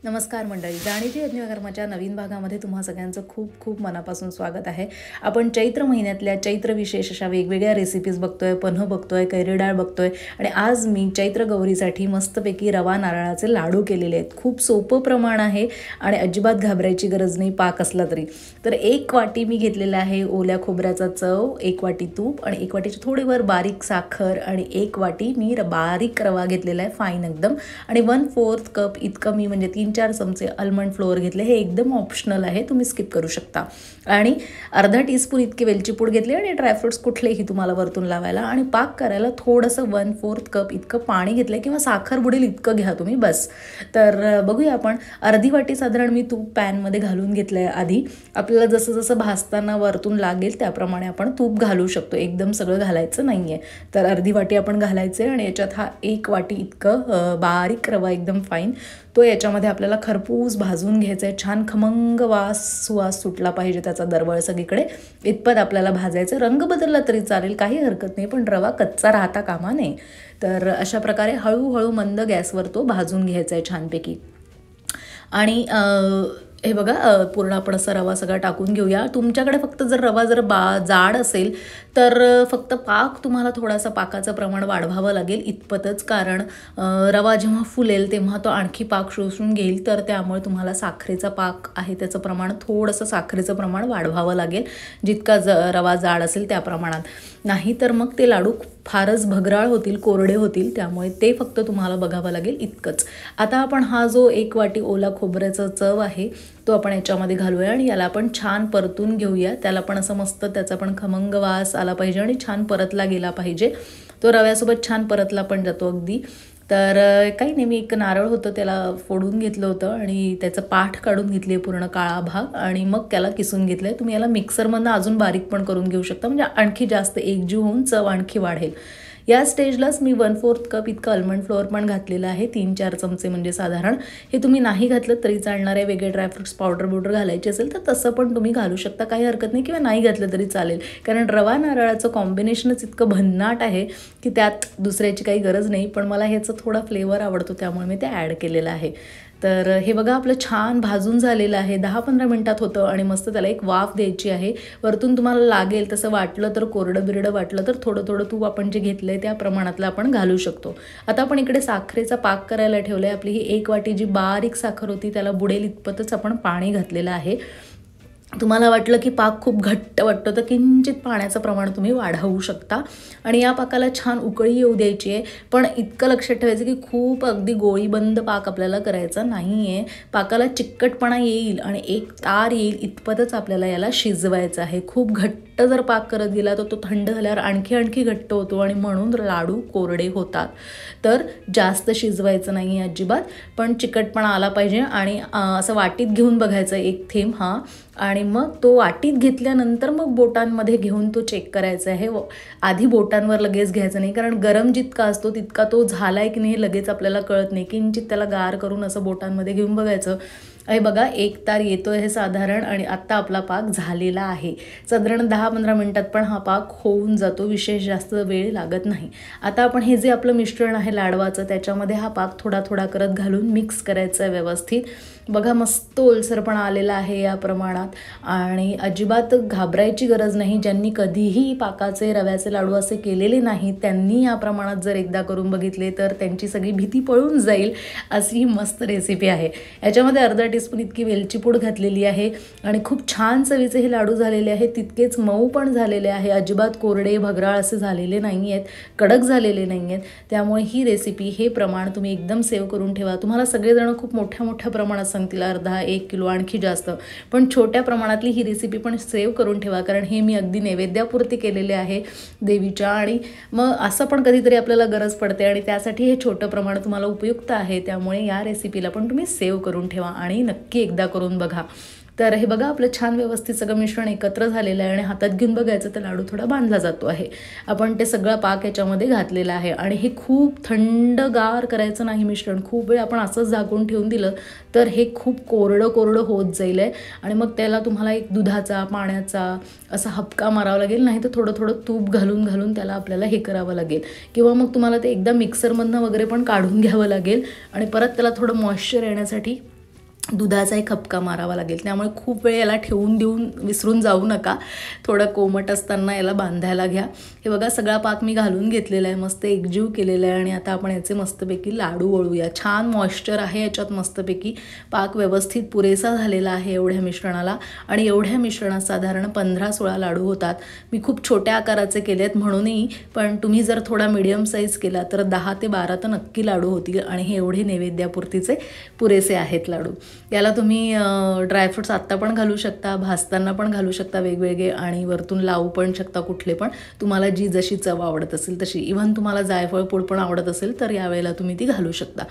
नमस्कार मंडळी, जाणीची यज्ञकर्माच्या नवीन भागामध्ये तुम्हा सगळ्यांचं खूप खूप मनापासून स्वागत आहे. आपण चैत्र महिन्यातल्या चैत्र विशेष अशा वेगवेगळ्या रेसिपीज बघतोय, पन्ह बघतोय, कैरी डाळ बघतोय आणि आज मी चैत्र गौरीसाठी मस्तपैकी रवा नारळाचे लाडू केलेले आहेत. खूप सोपं प्रमाण आहे आणि अजिबात घाबरायची गरज नाही पाक असला तरी. तर 1 वाटी मी घेतलेला आहे ओल्या खोबऱ्याचा चव, 1 वाटी तूप आणि 1 वाटीची थोडीवर बारीक साखर आणि 1 वाटी मी बारीक रवा घेतलेला आहे फाईन एकदम आणि 1/4 कप इतकं मी म्हणजे 3-4 चमचे आल्मंड फ्लोअर घेतले. हे एकदम ऑप्शनल आहे, तुम्ही स्किप करू शकता. आणि अर्धा टीस्पून इतकी वेलची पूड घेतली आणि ड्रायफ्रुट्स कुठलेही तुम्हाला वरतून लावायला. आणि पाक करायला थोडंसं 1/4 कप इतकं पाणी घेतलं किंवा साखर बुडेल इतकं घ्या तुम्ही बस. तर बघूया आपण. अर्धी वाटी साधारण मी तूप पॅनमध्ये घालून घेतलं आहे आधी. आपल्याला जसं जसं भाजताना वरतून लागेल त्याप्रमाणे आपण तूप घालू शकतो, एकदम सगळं घालायचं नाही आहे. तर अर्धी वाटी आपण घालायचे आणि याच्यात हा 1 वाटी इतकं बारीक रवा एकदम फाईन तो याच्यामध्ये आपल्याला खरपूस भाजून घ्यायचा आहे. छान खमंग सुवास सुटला पाहिजे त्याचा दरवळ सगळीकडे इतपत आपल्याला भाजायचं. रंग बदलला तरी चालेल, काही हरकत नाही, पण रवा कच्चा राहता कामा नये. तर अशा प्रकारे हळूहळू मंद गॅसवर तो भाजून घ्यायचा आहे छानपैकी. आणि हे बघा पूर्ण आपण असा रवा सगळा टाकून घेऊया. तुमच्याकडे फक्त जर रवा जर जाड असेल तर फक्त पाक तुम्हाला थोडासा पाकाचं प्रमाण वाढवावं लागेल इतपतच. कारण रवा जेव्हा फुलेल तेव्हा तो आणखी पाक शोषून घेईल, तर त्यामुळे तुम्हाला साखरेचा पाक आहे त्याचं प्रमाण थोडंसं साखरेचं प्रमाण वाढवावं लागेल जितका रवा जाड असेल त्या प्रमाणात. नाही तर मग ते लाडू फारच भगराळ होतील, कोरडे होतील. त्यामुळे ते फक्त तुम्हाला बघावं लागेल इतकंच. आता आपण हा जो 1 वाटी ओला खोबऱ्याचा चव आहे तो आपण याच्यामध्ये घालूया आणि याला आपण छान परतून घेऊया. त्याला पण असं मस्त त्याचा पण खमंग वास आला पाहिजे आणि छान परतला गेला पाहिजे. तो रव्यासोबत छान परतला पण जातो अगदी. तर काही नाही, मी एक नारळ होतं त्याला फोडून घेतलं होतं आणि त्याचं पाठ काढून घेतली आहे पूर्ण काळा भाग आणि मग त्याला किसून घेतलं आहे. तुम्ही याला मिक्सरमधनं अजून बारीक पण करून घेऊ शकता, म्हणजे आणखी जास्त एकजीव होऊन चव आणखी वाढेल. या स्टेजलाच मी 1/4 कप इतकं आल्मंड फ्लोअर पण घातलेलं आहे, 3-4 चमचे म्हणजे साधारण. हे तुम्ही नाही घातलं तरी चालणार आहे. वेगळे ड्रायफ्रुट्स पावडर घालायचे असेल तर तसं पण तुम्ही घालू शकता, काही हरकत नाही, किंवा नाही घातलं तरी चालेल. कारण रवा नारळाचं कॉम्बिनेशनच इतकं भन्नाट आहे की त्यात दुसऱ्याची काही गरज नाही. पण मला ह्याचं थोडा फ्लेवर आवडतो त्यामुळे मी ते ॲड केलेलं आहे. तर हे बघा आपलं छान भाजून झालेलं आहे. 10-15 मिनटात होतं आणि मस्त त्याला एक वाफ द्यायची आहे. वरतून तुम्हाला लागेल तसं वाटलं तर, कोरडं बिरडं वाटलं तर थोडं थोडं तूप आपण जे घेतलं आहे त्या प्रमाणातलं आपण घालू शकतो. आता आपण इकडे साखरेचा पाक करायला ठेवलं आहे. आपली ही 1 वाटी जी बारीक साखर होती त्याला बुडेल इतपतच आपण पाणी घातलेलं आहे. तुम्हाला वाटलं की पाक खूप घट्ट वाटतं तर किंचित पाण्याचं प्रमाण तुम्ही वाढवू शकता. आणि या पाकाला छान उकळी येऊ द्यायची आहे. पण इतकं लक्षात ठेवायचं की खूप अगदी गोळीबंद पाक आपल्याला करायचा नाही आहे. पाकाला चिकटपणा येईल आणि एक तार येईल इतपतच आपल्याला याला शिजवायचं आहे. खूप घट्ट जर पाक करत गेला तर तो थंड झाल्यावर आणखी घट्ट होतो आणि म्हणून लाडू कोरडे होतात. तर जास्त शिजवायचं नाही आहे अजिबात, पण चिकटपणा आला पाहिजे. आणि असं वाटीत घेऊन बघायचं एक थेंब आणि मग तो वाटीत घेतल्यानंतर मग बोटांमध्ये घेऊन तो चेक करायचा आहे. आधी बोटांवर लगेच घ्यायचं नाही, कारण गरम जितका असतो तितका तो झाला आहे की नाही हे लगेच आपल्याला कळत नाही. किंचित त्याला गार करून असं बोटांमध्ये घेऊन बघायचं. हे बघा 1 तार येतो आहे साधारण आणि आत्ता आपला पाक झालेला आहे. साधारण 10-15 मिनटात पण हा पाक होऊन जातो, विशेष जास्त वेळ लागत नाही. आता आपण हे जे आपलं मिश्रण आहे लाडवाचं त्याच्यामध्ये हा पाक थोडा थोडा करत घालून मिक्स करायचं आहे व्यवस्थित. बघा मस्त ओलसरपणा आलेला आहे या प्रमाणात आणि अजिबात घाबरायची गरज नाही. ज्यांनी कधीही पाकाचे रव्याचे लाडू असे केलेले नाही त्यांनी या प्रमाणात जर एकदा करून बघितले तर त्यांची सगळी भीती पळून जाईल. अशी मस्त रेसिपी आहे. याच्यामध्ये अर्धा टीस्पून इतकी वेलची पूड घातलेली आहे आणि खूप छान चवीचे हे लाडू झालेले आहेत. तितकेच मऊ पण झालेले आहे, अजिबात कोरडे भगराळ असे झालेले नाही आहेत, कडक झालेले नाही आहेत. त्यामुळे ही रेसिपी हे प्रमाण तुम्ही एकदम सेव्ह करून ठेवा. तुम्हाला सगळेजण खूप मोठ्या प्रमाणात सांगतील, अर्धा 1 किलो आणखी जास्त, पण छोट्या प्रमाणातली ही रेसिपी पण सेव्ह करून ठेवा. कारण हे मी अगदी नैवेद्यापुरती केलेले आहे देवीच्या. आणि मग असं पण कधीतरी आपल्याला गरज पडते आणि त्यासाठी हे छोटं प्रमाण तुम्हाला उपयुक्त आहे. त्यामुळे या रेसिपीला पण तुम्ही सेव्ह करून ठेवा आणि नक्की एकदा करून बघा. तर हे बघा आपलं छान व्यवस्थित सगळं मिश्रण एकत्र झालेलं आहे आणि हातात घेऊन बघायचं तर लाडू थोडा बांधला जातो आहे. आपण ते सगळं पाक याच्यामध्ये घातलेलं आहे आणि हे खूप थंडगार करायचं नाही मिश्रण. खूप वेळ आपण असंच झाकून ठेवून दिलं तर हे खूप कोरडं होत जाईल आहे आणि मग त्याला तुम्हाला एक दुधाचा पाण्याचा असा हपका मारावा लागेल, नाही तर थोडं तूप घालून त्याला आपल्याला हे करावं लागेल. किंवा मग तुम्हाला ते एकदा मिक्सरमधनं वगैरे पण काढून घ्यावं लागेल आणि परत त्याला थोडं मॉइश्चर येण्यासाठी दुधाचाही खपका मारावा लागेल, त्यामुळे खूप वेळ याला ठेवून देऊन विसरून जाऊ नका. थोडं कोमट असताना याला बांधायला घ्या. हे बघा सगळा पाक मी घालून घेतलेला आहे, मस्त एकजीव केलेला आहे आणि आता आपण याचे मस्तपैकी लाडू वळूया. छान मॉइश्चर आहे याच्यात मस्तपैकी. पाक व्यवस्थित पुरेसा झालेला आहे एवढ्या मिश्रणाला आणि एवढ्या मिश्रणात साधारण 15-16 लाडू होतात. मी खूप छोट्या आकाराचे केले आहेत म्हणूनही, पण तुम्ही जर थोडा मीडियम साईज केला तर 10 ते 12 तर नक्की लाडू होतील आणि हे एवढे नैवेद्यापुरतीचे पुरेसे आहेत लाडू. याला तुम्ही ड्रायफ्रूट्स आत्ता पण घालू शकता, भाजताना पण घालू शकता वेगवेगळे आणि वरतून लावू पण शकता कुठले पण, तुम्हाला जी जशी चव आवडत असेल तशी. इव्हन तुम्हाला जायफळ पूड पण आवडत असेल तर यावेळेला तुम्ही ती घालू शकता.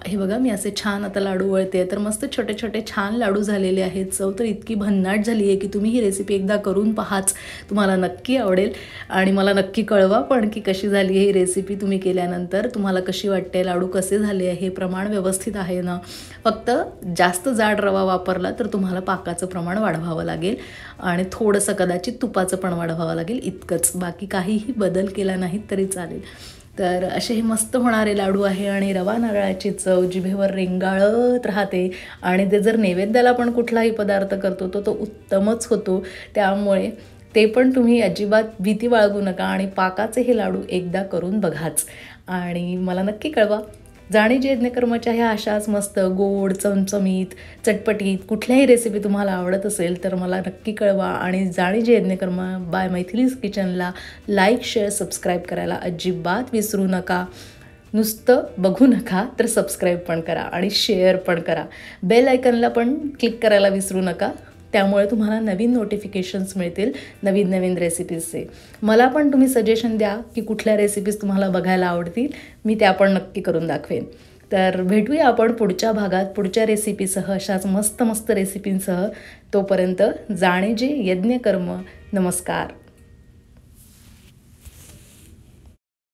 हे बघा मी असे छान आता लाडू वळते, तर मस्त छोटे छोटे छान लाडू झालेले आहेत. चव तर इतकी भन्नाट झाली आहे की तुम्ही ही रेसिपी एकदा करून पहाच, तुम्हाला नक्की आवडेल आणि मला नक्की कळवा पण की कशी झाली ही रेसिपी. तुम्ही केल्यानंतर तुम्हाला कशी वाटते, लाडू कसे झाले, हे प्रमाण व्यवस्थित आहे ना. फक्त जास्त जाड रवा वापरला तर तुम्हाला पाकाचं प्रमाण वाढवावं लागेल आणि थोडंसं कदाचित तुपाचं पण वाढवावं लागेल, इतकंच. बाकी काहीही बदल केला नाहीत तरी चालेल. तर असे हे मस्त होणारे लाडू आहे आणि रवा नारळाची चव जिभेवर रेंगाळत राहते आणि ते जर नैवेद्याला पण कुठलाही पदार्थ करतो तो उत्तमच होतो. त्यामुळे ते पण तुम्ही अजिबात भीती बाळगू नका आणि पाकाचे हे लाडू एकदा करून बघाच आणि मला नक्की कळवा. जाणीजी यज्ञकर्मच्या ह्या अशाच मस्त गोड, चमचमीत, चटपटीत कुठल्याही रेसिपी तुम्हाला आवडत असेल तर मला नक्की कळवा आणि जाणीजी यज्ञकर्म बाय मैथिलीज किचनला लाईक, शेअर, सबस्क्राईब करायला अजिबात विसरू नका. नुसतं बघू नका तर सबस्क्राईब पण करा आणि शेअर पण करा. बेल आयकनला पण क्लिक करायला विसरू नका, त्यामुळे तुम्हाला नवीन नोटिफिकेशन्स मिळतील नवीन नवीन रेसिपीजचे. मला पण तुम्ही सजेशन द्या की कुठल्या रेसिपीज तुम्हाला बघायला आवडतील, मी त्या पण नक्की करून दाखवेन. तर भेटूया आपण पुढच्या भागात पुढच्या रेसिपीसह, अशाच मस्त मस्त रेसिपींसह. तोपर्यंत जाणीजी यज्ञकर्म. नमस्कार.